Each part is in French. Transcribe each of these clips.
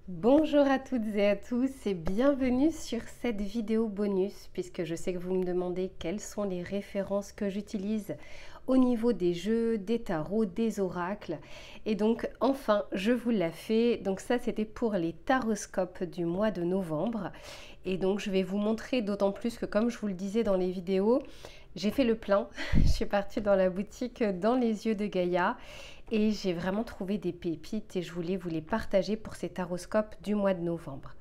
Bonjour à toutes et à tous et bienvenue sur cette vidéo bonus puisque je sais que vous me demandez quelles sont les références que j'utilise au niveau des jeux, des tarots, des oracles. Et donc enfin je vous l'ai fait. Donc ça c'était pour les taroscopes du mois de novembre. Et donc je vais vous montrer d'autant plus que comme je vous le disais dans les vidéos, j'ai fait le plein. Je suis partie dans la boutique Dans les yeux de Gaïa. Et j'ai vraiment trouvé des pépites et je voulais vous les partager pour ces taroscopes du mois de novembre.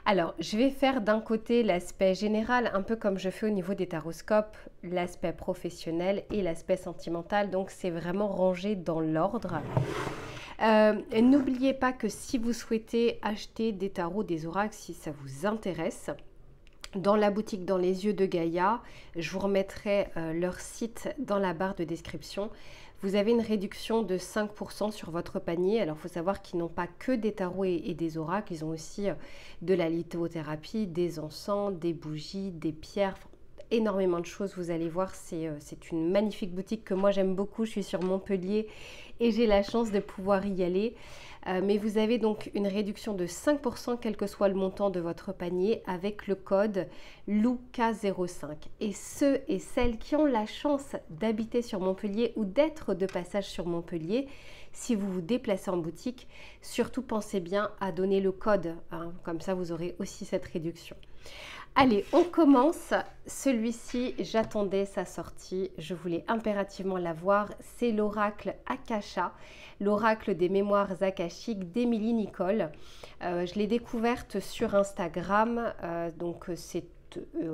Alors, je vais faire d'un côté l'aspect général, un peu comme je fais au niveau des taroscopes, l'aspect professionnel et l'aspect sentimental. Donc, c'est vraiment rangé dans l'ordre. N'oubliez pas que si vous souhaitez acheter des tarots, des oracles, si ça vous intéresse, dans la boutique Dans les yeux de Gaïa, je vous remettrai leur site dans la barre de description. Vous avez une réduction de 5% sur votre panier. Alors, il faut savoir qu'ils n'ont pas que des tarots et des oracles. Ils ont aussi de la lithothérapie, des encens, des bougies, des pierres, énormément de choses. Vous allez voir, c'est une magnifique boutique que moi j'aime beaucoup. Je suis sur Montpellier et j'ai la chance de pouvoir y aller. Mais vous avez donc une réduction de 5% quel que soit le montant de votre panier avec le code LOUK05. Et ceux et celles qui ont la chance d'habiter sur Montpellier ou d'être de passage sur Montpellier, si vous vous déplacez en boutique, surtout pensez bien à donner le code, hein, comme ça vous aurez aussi cette réduction. Allez, on commence. Celui-ci, j'attendais sa sortie. Je voulais impérativement l'avoir. C'est l'oracle Akasha, l'oracle des mémoires akashiques d'Émilie Nicole. Je l'ai découverte sur Instagram. Donc, c'est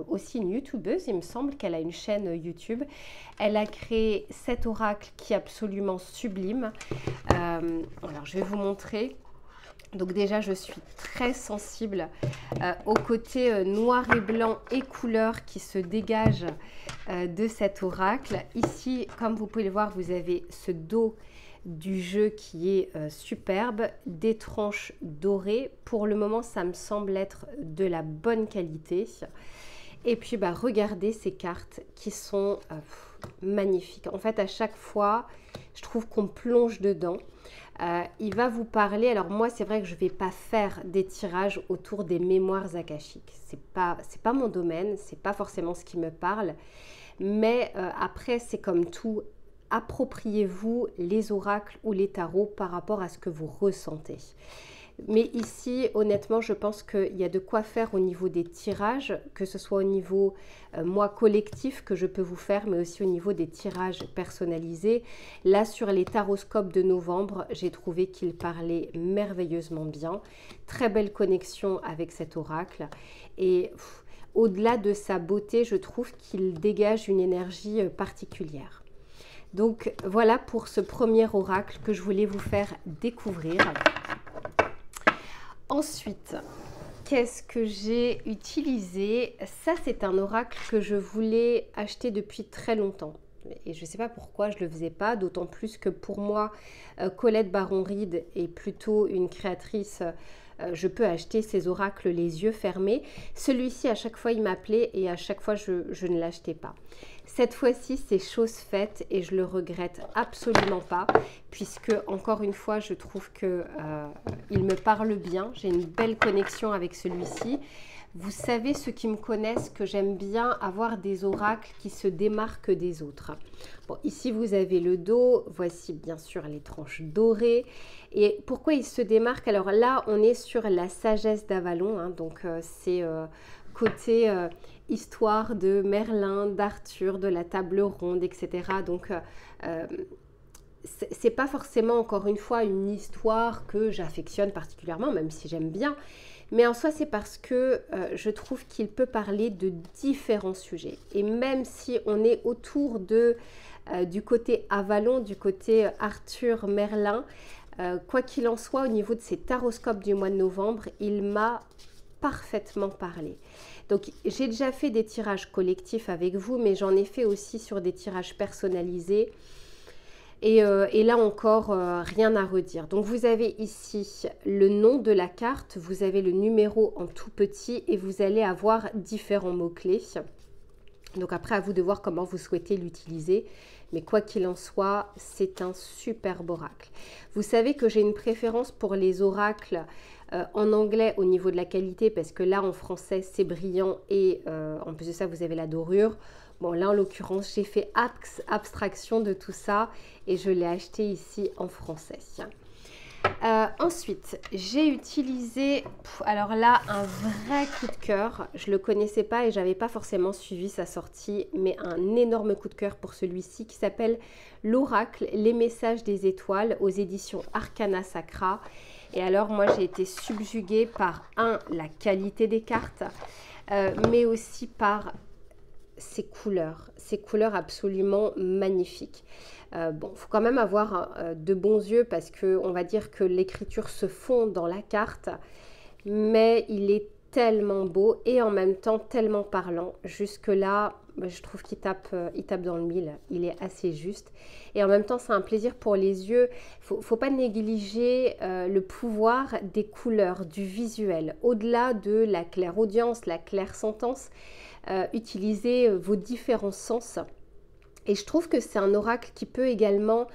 aussi une youtubeuse. Il me semble qu'elle a une chaîne YouTube. Elle a créé cet oracle qui est absolument sublime. Alors, je vais vous montrer. Donc déjà, je suis très sensible au côté noir et blanc et couleur qui se dégage de cet oracle. Ici, comme vous pouvez le voir, vous avez ce dos du jeu qui est superbe, des tranches dorées. Pour le moment, ça me semble être de la bonne qualité. Et puis, regardez ces cartes qui sont magnifiques. En fait, à chaque fois, je trouve qu'on plonge dedans. Il va vous parler, alors moi c'est vrai que je ne vais pas faire des tirages autour des mémoires akashiques, c'est pas mon domaine, c'est pas forcément ce qui me parle, mais après c'est comme tout, appropriez-vous les oracles ou les tarots par rapport à ce que vous ressentez. Mais ici, honnêtement, je pense qu'il y a de quoi faire au niveau des tirages, que ce soit au niveau, moi, collectif que je peux vous faire, mais aussi au niveau des tirages personnalisés. Là, sur les taroscopes de novembre, j'ai trouvé qu'il parlait merveilleusement bien. Très belle connexion avec cet oracle. Et au-delà de sa beauté, je trouve qu'il dégage une énergie particulière. Donc, voilà pour ce premier oracle que je voulais vous faire découvrir. Ensuite, qu'est-ce que j'ai utilisé? Ça, c'est un oracle que je voulais acheter depuis très longtemps. Et je ne sais pas pourquoi je ne le faisais pas, d'autant plus que pour moi, Colette Baron-Reid est plutôt une créatrice. Je peux acheter ces oracles les yeux fermés. Celui-ci, à chaque fois, il m'appelait et à chaque fois, je ne l'achetais pas. Cette fois-ci, c'est chose faite et je le regrette absolument pas puisque, encore une fois, je trouve que il me parle bien. J'ai une belle connexion avec celui-ci. Vous savez, ceux qui me connaissent, que j'aime bien avoir des oracles qui se démarquent des autres. Bon, ici, vous avez le dos. Voici, bien sûr, les tranches dorées. Et pourquoi il se démarque? Alors là, on est sur la sagesse d'Avalon. Hein, donc, c'est côté histoire de Merlin, d'Arthur, de la table ronde, etc. Donc, c'est pas forcément, encore une fois, une histoire que j'affectionne particulièrement, même si j'aime bien. Mais en soi, c'est parce que je trouve qu'il peut parler de différents sujets. Et même si on est autour du côté Avalon, du côté Arthur, Merlin, quoi qu'il en soit, au niveau de ces taroscopes du mois de novembre, il m'a parfaitement parlé. Donc, j'ai déjà fait des tirages collectifs avec vous, mais j'en ai fait aussi sur des tirages personnalisés. Et là encore, rien à redire. Donc, vous avez ici le nom de la carte, vous avez le numéro en tout petit et vous allez avoir différents mots-clés. Donc, après, à vous de voir comment vous souhaitez l'utiliser. Mais quoi qu'il en soit, c'est un superbe oracle. Vous savez que j'ai une préférence pour les oracles en anglais au niveau de la qualité, parce que là en français c'est brillant et en plus de ça vous avez la dorure. Bon là en l'occurrence j'ai fait abstraction de tout ça et je l'ai acheté ici en français. Ensuite, j'ai utilisé, alors là, un vrai coup de cœur. Je ne le connaissais pas et je n'avais pas forcément suivi sa sortie, mais un énorme coup de cœur pour celui-ci qui s'appelle l'Oracle, les messages des étoiles aux éditions Arcana Sacra. Et alors, moi, j'ai été subjuguée par, la qualité des cartes, mais aussi par ces couleurs absolument magnifiques. Bon, il faut quand même avoir de bons yeux parce qu'on va dire que l'écriture se fond dans la carte, mais il est tellement beau et en même temps tellement parlant. Jusque-là, je trouve qu'il tape dans le mille, il est assez juste. Et en même temps, c'est un plaisir pour les yeux. Faut pas négliger le pouvoir des couleurs, du visuel. Au-delà de la clairaudience, la clairsentence, utilisez vos différents sens. Et je trouve que c'est un oracle qui peut également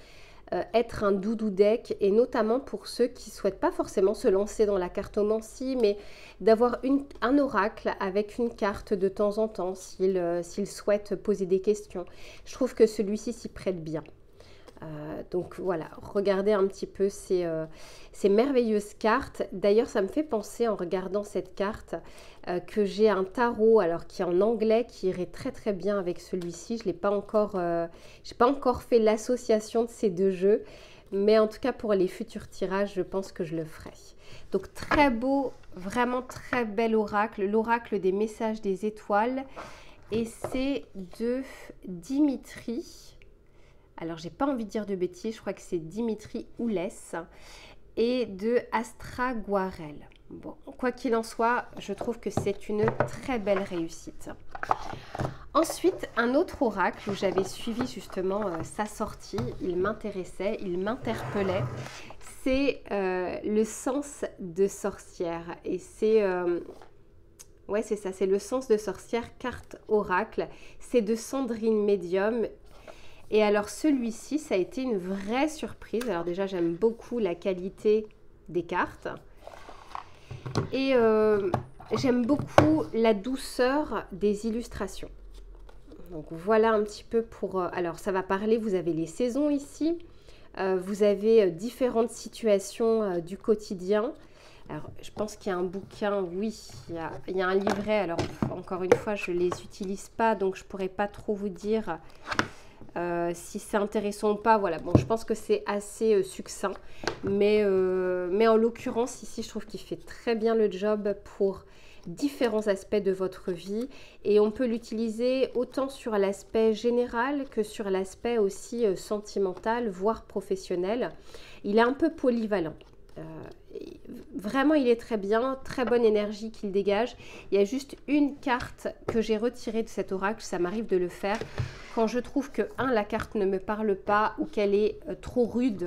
être un doudou deck, et notamment pour ceux qui ne souhaitent pas forcément se lancer dans la cartomancie, mais d'avoir un oracle avec une carte de temps en temps s'ils souhaitent poser des questions. Je trouve que celui-ci s'y prête bien. Donc voilà, regardez un petit peu ces merveilleuses cartes. D'ailleurs, ça me fait penser en regardant cette carte que j'ai un tarot, alors qui est en anglais, qui irait très très bien avec celui-ci. Je n'ai pas encore fait l'association de ces deux jeux, mais en tout cas pour les futurs tirages, je pense que je le ferai. Donc très beau, vraiment très bel oracle, l'oracle des messages des étoiles, et c'est de Dimitri. Alors, j'ai pas envie de dire de bêtises, je crois que c'est Dimitri Oulès et de Astra Guarel. Bon, quoi qu'il en soit, je trouve que c'est une très belle réussite. Ensuite, un autre oracle où j'avais suivi justement sa sortie, il m'intéressait, il m'interpellait, c'est le sens de sorcière. Et c'est... ouais, c'est ça, c'est le sens de sorcière, carte oracle. C'est de Sandrine Medium. Et alors celui-ci, ça a été une vraie surprise. Alors déjà, j'aime beaucoup la qualité des cartes. Et j'aime beaucoup la douceur des illustrations. Donc voilà un petit peu pour... alors ça va parler, vous avez les saisons ici. Vous avez différentes situations du quotidien. Alors, je pense qu'il y a un bouquin, oui, il y a un livret. Alors, encore une fois, je ne les utilise pas, donc je ne pourrais pas trop vous dire... si c'est intéressant ou pas, voilà. Bon, je pense que c'est assez succinct, mais en l'occurrence, ici, je trouve qu'il fait très bien le job pour différents aspects de votre vie, et on peut l'utiliser autant sur l'aspect général que sur l'aspect aussi sentimental, voire professionnel. Il est un peu polyvalent. Vraiment, il est très bien, très bonne énergie qu'il dégage. Il y a juste une carte que j'ai retirée de cet oracle, ça m'arrive de le faire quand je trouve que, la carte ne me parle pas ou qu'elle est trop rude.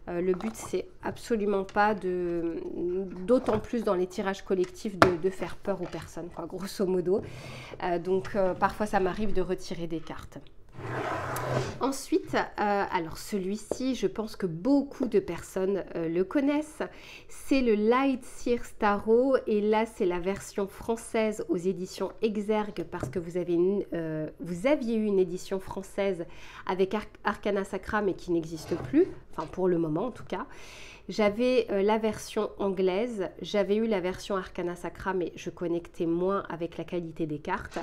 Le but, c'est absolument pas d'autant plus dans les tirages collectifs, de faire peur aux personnes, quoi, grosso modo. Donc, parfois, ça m'arrive de retirer des cartes. Ensuite, alors celui-ci, je pense que beaucoup de personnes le connaissent. C'est le Lightseer Tarot, et là, c'est la version française aux éditions Exergue, parce que vous aviez eu une édition française avec Arcana Sacra, mais qui n'existe plus, enfin pour le moment en tout cas. J'avais la version anglaise, j'avais eu la version Arcana Sacra, mais je connectais moins avec la qualité des cartes.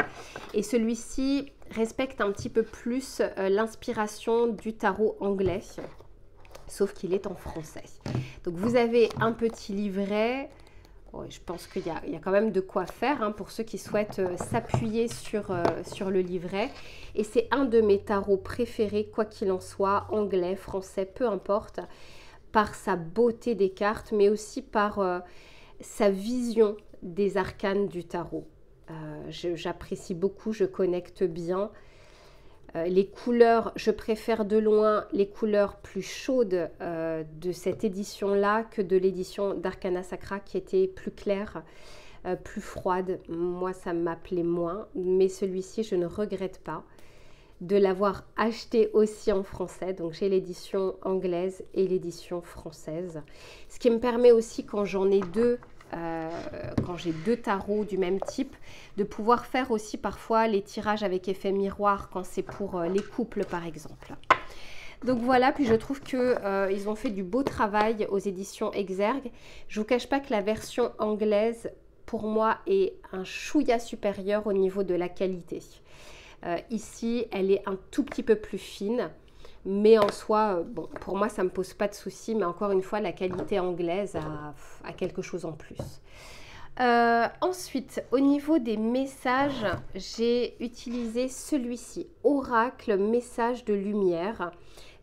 Et celui-ci respecte un petit peu plus l'inspiration du tarot anglais, sauf qu'il est en français. Donc vous avez un petit livret. Oh, je pense qu'il y a quand même de quoi faire pour ceux qui souhaitent s'appuyer sur le livret. Et c'est un de mes tarots préférés, quoi qu'il en soit, anglais, français, peu importe, par sa beauté des cartes, mais aussi par sa vision des arcanes du tarot. J'apprécie beaucoup, je connecte bien. Les couleurs, je préfère de loin les couleurs plus chaudes de cette édition-là que de l'édition d'Arcana Sacra qui était plus claire, plus froide. Moi, ça m'appelait moins, mais celui-ci, je ne regrette pas. de l'avoir acheté aussi en français. Donc j'ai l'édition anglaise et l'édition française. Ce qui me permet aussi quand j'en ai deux, quand j'ai deux tarots du même type, de pouvoir faire aussi parfois les tirages avec effet miroir quand c'est pour les couples par exemple. Donc voilà, puis je trouve qu'ils ont fait du beau travail aux éditions Exergue. Je ne vous cache pas que la version anglaise, pour moi, est un chouïa supérieur au niveau de la qualité. Ici, elle est un tout petit peu plus fine, mais en soi, bon, pour moi, ça ne me pose pas de souci, mais encore une fois, la qualité anglaise a quelque chose en plus. Ensuite, au niveau des messages, j'ai utilisé celui-ci, Oracle Message de Lumière,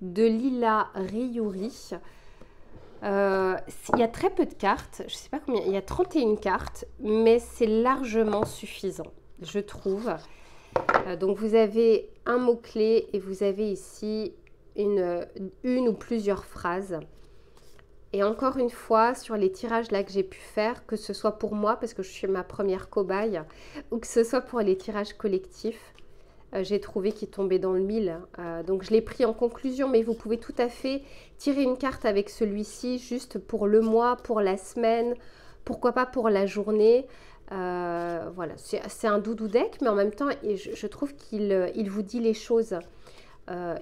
de Lila Riouri. Il y a très peu de cartes, je ne sais pas combien, il y a 31 cartes, mais c'est largement suffisant, je trouve. Donc vous avez un mot-clé et vous avez ici une ou plusieurs phrases. Et encore une fois, sur les tirages là que j'ai pu faire, que ce soit pour moi, parce que je suis ma première cobaye, ou que ce soit pour les tirages collectifs, j'ai trouvé qu'il tombait dans le mille. Donc je l'ai pris en conclusion, mais vous pouvez tout à fait tirer une carte avec celui-ci, juste pour le mois, pour la semaine, pourquoi pas pour la journée. Voilà, c'est un doudou deck, mais en même temps, je trouve qu'il vous dit les choses.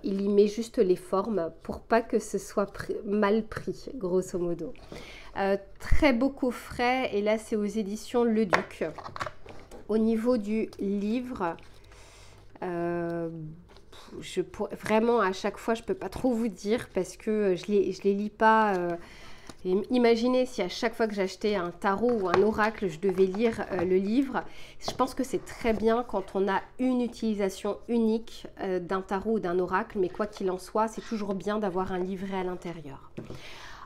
Il y met juste les formes pour pas que ce soit mal pris, grosso modo. Très beau coffret, et là, c'est aux éditions Le Duc. Au niveau du livre, vraiment, à chaque fois, je peux pas trop vous dire parce que je les lis pas... Imaginez si à chaque fois que j'achetais un tarot ou un oracle, je devais lire le livre. Je pense que c'est très bien quand on a une utilisation unique d'un tarot ou d'un oracle, mais quoi qu'il en soit, c'est toujours bien d'avoir un livret à l'intérieur.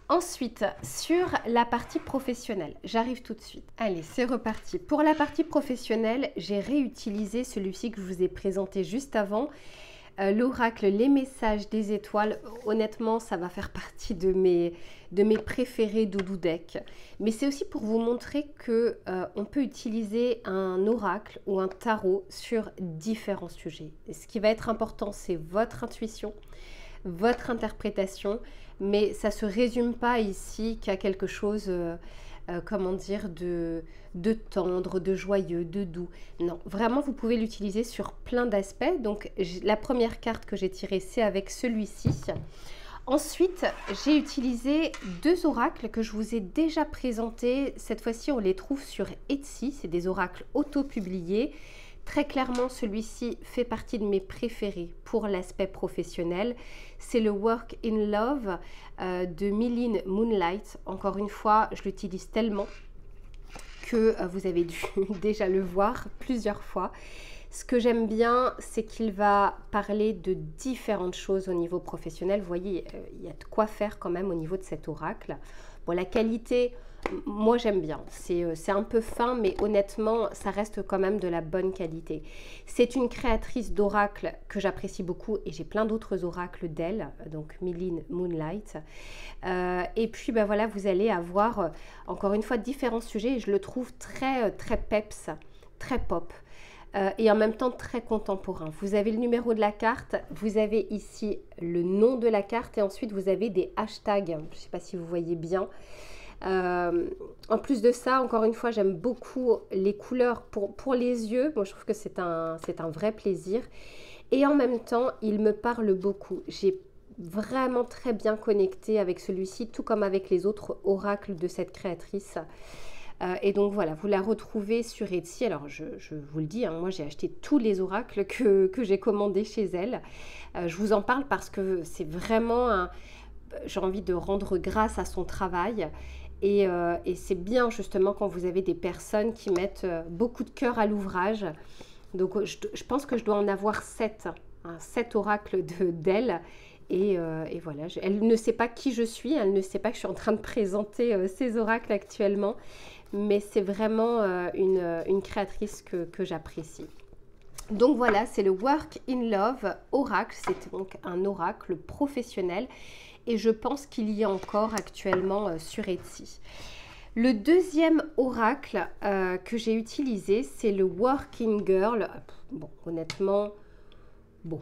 Ensuite, sur la partie professionnelle, j'arrive tout de suite. Allez, c'est reparti. Pour la partie professionnelle, j'ai réutilisé celui-ci que je vous ai présenté juste avant. L'oracle Les Messages des Étoiles, honnêtement, ça va faire partie de mes préférés doudou deck. Mais c'est aussi pour vous montrer que on peut utiliser un oracle ou un tarot sur différents sujets. Et ce qui va être important, c'est votre intuition, votre interprétation, mais ça ne se résume pas ici qu'à quelque chose... comment dire, de tendre, de joyeux, de doux. Non, vraiment, vous pouvez l'utiliser sur plein d'aspects. Donc, la première carte que j'ai tirée, c'est avec celui-ci. Ensuite, j'ai utilisé deux oracles que je vous ai déjà présentés. Cette fois-ci, on les trouve sur Etsy. C'est des oracles auto-publiés. Très clairement, celui-ci fait partie de mes préférés pour l'aspect professionnel. C'est le Work in Love de Mylene Moonlight. Encore une fois, je l'utilise tellement que vous avez dû déjà le voir plusieurs fois. Ce que j'aime bien, c'est qu'il va parler de différentes choses au niveau professionnel. Vous voyez, il y a de quoi faire quand même au niveau de cet oracle. Bon, la qualité... Moi, j'aime bien. C'est un peu fin, mais honnêtement, ça reste quand même de la bonne qualité. C'est une créatrice d'oracles que j'apprécie beaucoup et j'ai plein d'autres oracles d'elle, donc Mylene Moonlight. Et puis, ben voilà, vous allez avoir, encore une fois, différents sujets et je le trouve très, très peps, très pop. Et en même temps très contemporain. Vous avez le numéro de la carte, vous avez ici le nom de la carte et ensuite vous avez des hashtags. Je ne sais pas si vous voyez bien. En plus de ça, encore une fois, j'aime beaucoup les couleurs pour les yeux. Moi, je trouve que c'est un vrai plaisir. Et en même temps, il me parle beaucoup. J'ai vraiment très bien connecté avec celui-ci, tout comme avec les autres oracles de cette créatrice. Et donc voilà, vous la retrouvez sur Etsy. Alors je vous le dis, hein, moi j'ai acheté tous les oracles que j'ai commandés chez elle. Je vous en parle parce que c'est vraiment j'ai envie de rendre grâce à son travail. Et c'est bien justement quand vous avez des personnes qui mettent beaucoup de cœur à l'ouvrage. Donc je pense que je dois en avoir 7 oracles d'elle. Et voilà, elle ne sait pas qui je suis, elle ne sait pas que je suis en train de présenter ces oracles actuellement. Mais c'est vraiment une créatrice que j'apprécie. Donc voilà, c'est le Work in Love Oracle. C'est donc un oracle professionnel. Et je pense qu'il y a encore actuellement sur Etsy. Le deuxième oracle que j'ai utilisé, c'est le Working Girl. Bon, honnêtement, bon,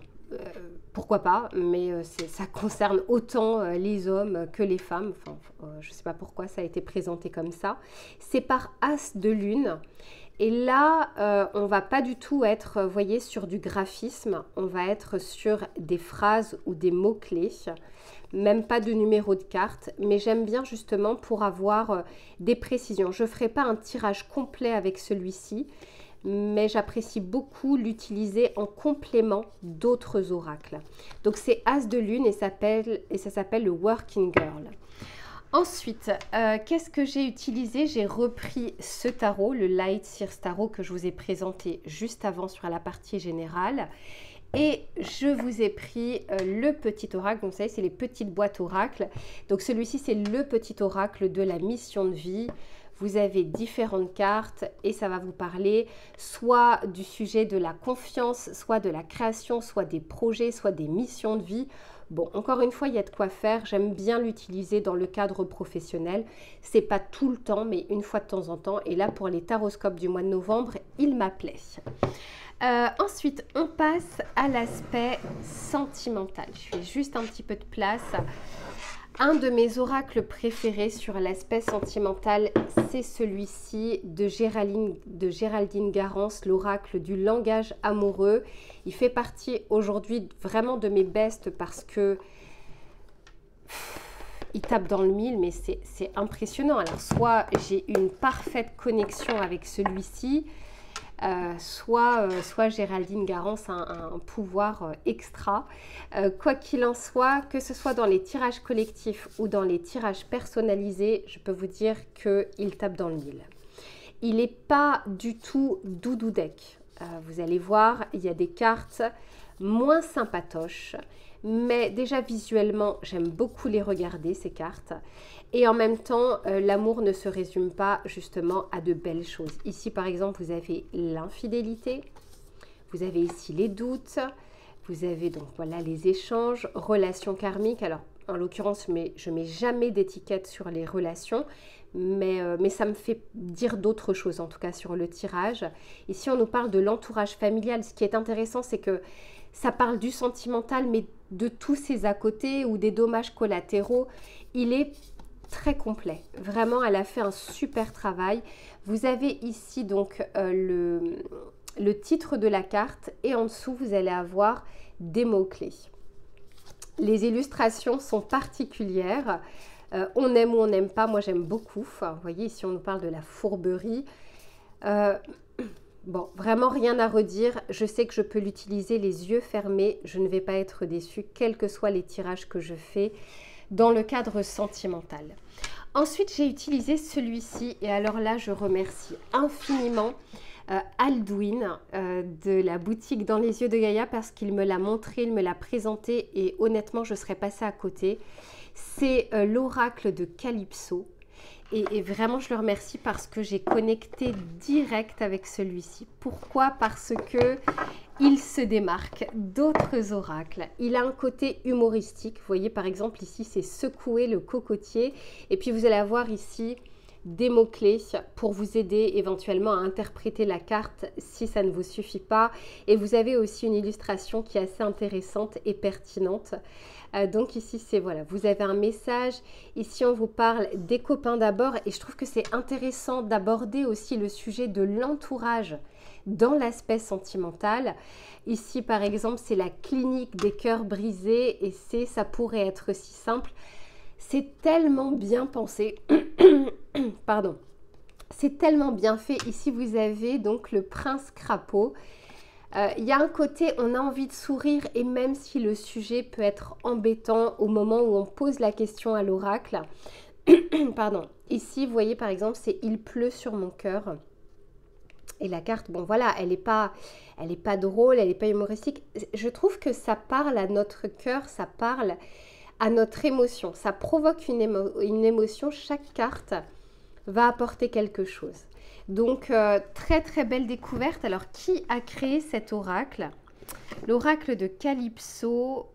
pourquoi pas, mais ça concerne autant les hommes que les femmes. Enfin, je ne sais pas pourquoi ça a été présenté comme ça. C'est par As de Lune. Et là, on va pas du tout être, vous voyez, sur du graphisme. On va être sur des phrases ou des mots-clés. Même pas de numéro de carte. Mais j'aime bien justement pour avoir des précisions. Je ne ferai pas un tirage complet avec celui-ci. Mais j'apprécie beaucoup l'utiliser en complément d'autres oracles. Donc c'est As de Lune et ça s'appelle le Working Girl. Ensuite, qu'est-ce que j'ai utilisé? J'ai repris ce tarot, le Light Seers Tarot que je vous ai présenté juste avant sur la partie générale. Et je vous ai pris le petit oracle. Donc, vous savez, c'est les petites boîtes oracles. Donc, celui-ci, c'est le petit oracle de la mission de vie. Vous avez différentes cartes et ça va vous parler soit du sujet de la confiance, soit de la création, soit des projets, soit des missions de vie. Bon, encore une fois, il y a de quoi faire. J'aime bien l'utiliser dans le cadre professionnel. C'est pas tout le temps, mais une fois de temps en temps. Et là, pour les taroscopes du mois de novembre, il m'appelait. Ensuite, on passe à l'aspect sentimental. Je fais juste un petit peu de place. Un de mes oracles préférés sur l'aspect sentimental, c'est celui-ci de Géraldine Garance, l'oracle du langage amoureux. Il fait partie aujourd'hui vraiment de mes bestes parce que il tape dans le mille, mais c'est impressionnant. Alors, soit j'ai une parfaite connexion avec celui-ci, soit Géraldine Garance a un pouvoir extra. Quoi qu'il en soit, que ce soit dans les tirages collectifs ou dans les tirages personnalisés, je peux vous dire qu'il tape dans le mille. Il n'est pas du tout doudou deck. Vous allez voir, il y a des cartes moins sympatoches, mais déjà visuellement, j'aime beaucoup les regarder, ces cartes. Et en même temps, l'amour ne se résume pas justement à de belles choses. Ici, par exemple, vous avez l'infidélité, vous avez ici les doutes, vous avez donc voilà les échanges, relations karmiques. Alors, en l'occurrence, je ne mets jamais d'étiquette sur les relations, mais ça me fait dire d'autres choses, en tout cas sur le tirage. Ici, on nous parle de l'entourage familial. Ce qui est intéressant, c'est que ça parle du sentimental, mais de tous ces à côté ou des dommages collatéraux. Il est très complet. Vraiment, elle a fait un super travail. Vous avez ici donc le titre de la carte et en dessous, vous allez avoir des mots-clés. Les illustrations sont particulières. On aime ou on n'aime pas. Moi, j'aime beaucoup. Enfin, vous voyez, ici, on nous parle de la fourberie. Bon, vraiment rien à redire. Je sais que je peux l'utiliser les yeux fermés. Je ne vais pas être déçue, quels que soient les tirages que je fais dans le cadre sentimental. Ensuite, j'ai utilisé celui-ci. Et alors là, je remercie infiniment Aldwin de la boutique Dans les yeux de Gaïa parce qu'il me l'a montré, il me l'a présenté et honnêtement, je serais passée à côté. C'est l'oracle de Calypso. Et vraiment, je le remercie parce que j'ai connecté direct avec celui-ci. Pourquoi? Parce que il se démarque d'autres oracles. Il a un côté humoristique. Vous voyez, par exemple, ici, c'est secouer le cocotier. Et puis, vous allez avoir ici des mots-clés pour vous aider éventuellement à interpréter la carte si ça ne vous suffit pas. Et vous avez aussi une illustration qui est assez intéressante et pertinente. Donc ici, c'est voilà, vous avez un message. Ici, on vous parle des copains d'abord. Et je trouve que c'est intéressant d'aborder aussi le sujet de l'entourage dans l'aspect sentimental. Ici, par exemple, c'est la clinique des cœurs brisés. Et ça pourrait être si simple. C'est tellement bien pensé. Pardon. C'est tellement bien fait. Ici, vous avez donc le prince crapaud. Il y a un côté, on a envie de sourire et même si le sujet peut être embêtant au moment où on pose la question à l'oracle. Pardon. Ici, vous voyez par exemple, c'est « Il pleut sur mon cœur ». Et la carte, bon voilà, elle n'est pas drôle, elle n'est pas humoristique. Je trouve que ça parle à notre cœur, ça parle à notre émotion. Ça provoque une émotion. Chaque carte va apporter quelque chose. Donc, très très belle découverte. Alors, qui a créé cet oracle? L'oracle de Calypso,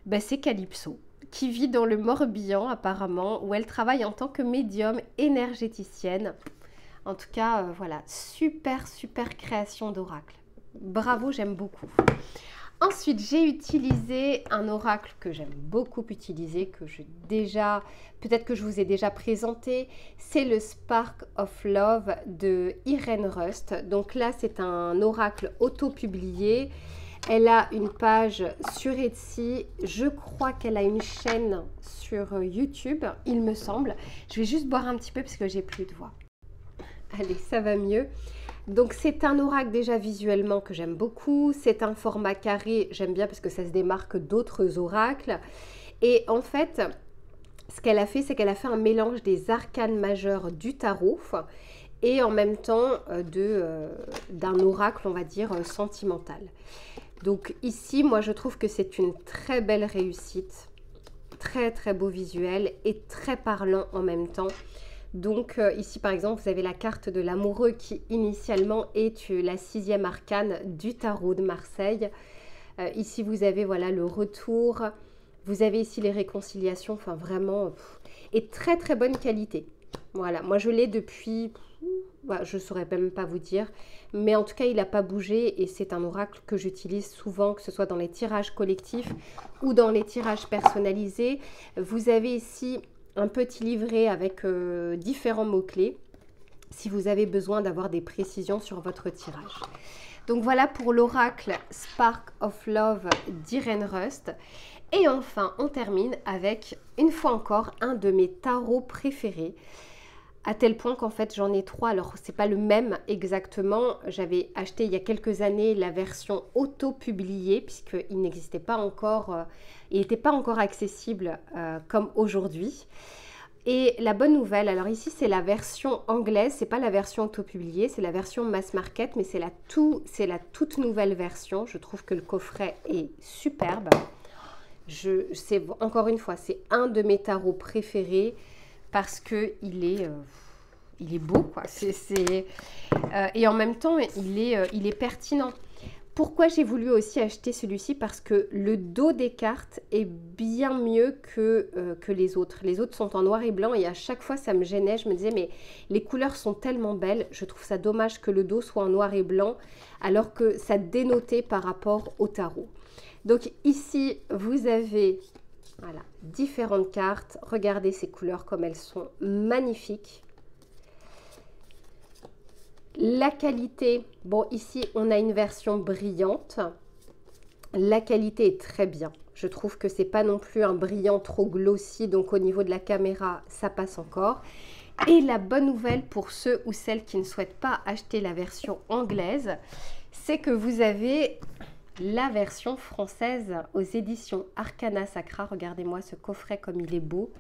ben, c'est Calypso, qui vit dans le Morbihan apparemment, où elle travaille en tant que médium énergéticienne. En tout cas, voilà, super création d'oracle. Bravo, j'aime beaucoup. Ensuite, j'ai utilisé un oracle que j'aime beaucoup utiliser, peut-être que je vous ai déjà présenté. C'est le Spark of Love de Irene Rust. Donc là, c'est un oracle auto-publié. Elle a une page sur Etsy. Je crois qu'elle a une chaîne sur YouTube, il me semble. Je vais juste boire un petit peu parce que j'ai plus de voix. Allez, ça va mieux. Donc c'est un oracle déjà visuellement que j'aime beaucoup, c'est un format carré, j'aime bien parce que ça se démarque d'autres oracles. Et en fait, ce qu'elle a fait, c'est qu'elle a fait un mélange des arcanes majeurs du tarot et en même temps d'un oracle, on va dire, sentimental. Donc ici, moi je trouve que c'est une très belle réussite, très très beau visuel et très parlant en même temps. Donc ici par exemple vous avez la carte de l'amoureux qui initialement est la 6e arcane du tarot de Marseille. Ici vous avez voilà le retour, vous avez ici les réconciliations, enfin vraiment et très très bonne qualité. Voilà, moi je l'ai depuis, je ne saurais même pas vous dire, mais en tout cas il n'a pas bougé et c'est un oracle que j'utilise souvent, que ce soit dans les tirages collectifs ou dans les tirages personnalisés. Vous avez ici un petit livret avec différents mots-clés si vous avez besoin d'avoir des précisions sur votre tirage. Donc voilà pour l'oracle Spark of Love d'Irene Rust. Et enfin, on termine avec, une fois encore, un de mes tarots préférés. À tel point qu'en fait, j'en ai 3. Alors, c'est pas le même exactement. J'avais acheté il y a quelques années la version auto-publiée, puisqu'il n'existait pas encore, il n'était pas encore accessible comme aujourd'hui. Et la bonne nouvelle, alors ici, c'est la version anglaise, c'est pas la version auto-publiée, c'est la version mass market, mais c'est la toute nouvelle version. Je trouve que le coffret est superbe. Encore une fois, c'est un de mes tarots préférés parce que il est beau, quoi. Et en même temps, il est pertinent. Pourquoi j'ai voulu aussi acheter celui-ci? Parce que le dos des cartes est bien mieux que les autres. Les autres sont en noir et blanc et à chaque fois, ça me gênait. Je me disais, mais les couleurs sont tellement belles. Je trouve ça dommage que le dos soit en noir et blanc alors que ça dénotait par rapport au tarot. Donc ici, vous avez voilà, différentes cartes. Regardez ces couleurs comme elles sont magnifiques. La qualité, bon ici on a une version brillante. La qualité est très bien. Je trouve que c'est pas non plus un brillant trop glossy, donc au niveau de la caméra, ça passe encore. Et la bonne nouvelle pour ceux ou celles qui ne souhaitent pas acheter la version anglaise, c'est que vous avez la version française aux éditions Arcana Sacra. Regardez-moi ce coffret comme il est beau.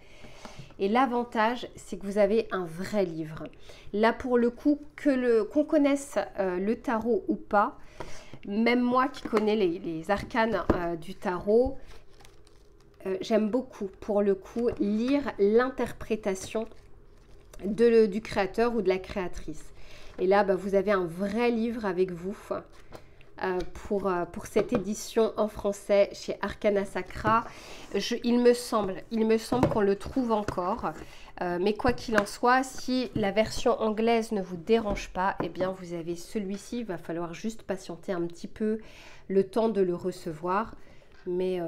Et l'avantage, c'est que vous avez un vrai livre. Là, pour le coup, qu'on connaisse le tarot ou pas, même moi qui connais les arcanes du tarot, j'aime beaucoup, pour le coup, lire l'interprétation du créateur ou de la créatrice. Et là, vous avez un vrai livre avec vous pour cette édition en français chez Arcana Sacra. Il me semble qu'on le trouve encore. Mais quoi qu'il en soit, si la version anglaise ne vous dérange pas, eh bien vous avez celui-ci. Il va falloir juste patienter un petit peu le temps de le recevoir. Mais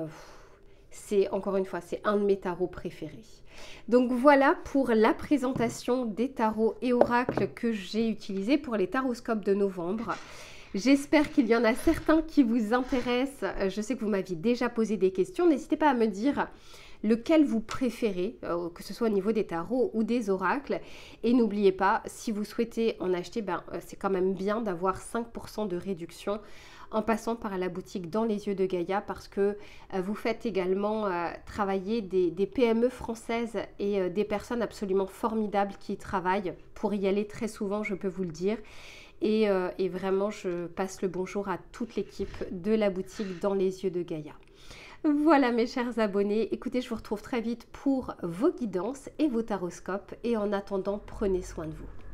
encore une fois, c'est un de mes tarots préférés. Donc voilà pour la présentation des tarots et oracles que j'ai utilisés pour les taroscopes de novembre. J'espère qu'il y en a certains qui vous intéressent. Je sais que vous m'aviez déjà posé des questions. N'hésitez pas à me dire lequel vous préférez, que ce soit au niveau des tarots ou des oracles. Et n'oubliez pas, si vous souhaitez en acheter, c'est quand même bien d'avoir 5% de réduction en passant par la boutique Dans les yeux de Gaïa, parce que vous faites également travailler des PME françaises et des personnes absolument formidables qui y travaillent pour y aller très souvent, je peux vous le dire. Et vraiment, je passe le bonjour à toute l'équipe de la boutique Dans les yeux de Gaïa. Voilà mes chers abonnés, écoutez, je vous retrouve très vite pour vos guidances et vos taroscopes. Et en attendant, prenez soin de vous.